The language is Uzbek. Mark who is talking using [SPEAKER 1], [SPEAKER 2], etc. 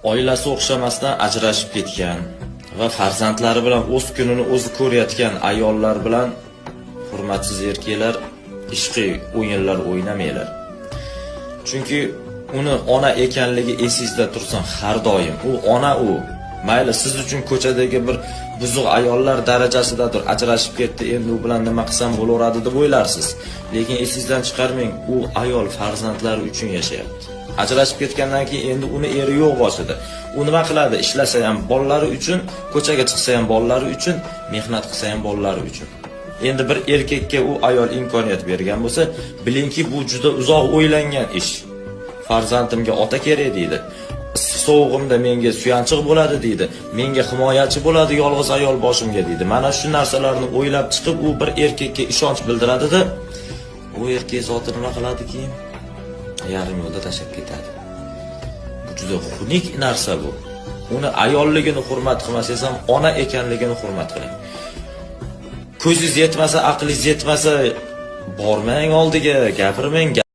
[SPEAKER 1] oilasi o'xshamasdan ajrashib ketgan va farzandlari bilan o'z kunini o'zi ko'rayotgan ayollar bilan hurmatsiz erkaklar ishqiy o'yinlar o'ynamanglar. Chunki uni ona ekanligi esingizda tursin har doim. U ona u. Mayli siz uchun ko'chadagi bir buzuq ayollar darajasidadir, ajrashib ketdi, endi u bilan nima qilsam bo'laveradi deb o'ylarsiz. Lekin esingizdan chiqarmang, u ayol farzandlari uchun yashayapti. Ajrashib ketgandan keyin endi uni eri yo'q boshida. U nima qiladi? Ishlasa ham bolalari uchun, ko'chaga chiqsa ham bolalari uchun, mehnat qilsa ham bolalari uchun. Endi bir erkakka u ayol imkoniyat bergan bo'lsa, bilingki bu juda uzoq o'ylangan ish. Farzandimga ota kerak deydi. So'g'imda menga suyanchiq bo'ladi deydi. Menga himoyachi bo'ladi yolg'iz ayol boshimga deydi. Mana shu narsalarni o'ylab chiqib, u bir erkakka ishonch bildiradi-da, u erkak zoti nima qiladi keyin? Yarim yo'lda tashlab ketadi. Bu juda xunuk narsa bu. Uni ayolligini hurmat qilmasangiz ham ona ekanligini hurmat qiling. Ko'zingiz yetmasa, aqlingiz yetmasa, bormang oldiga, gapirmang.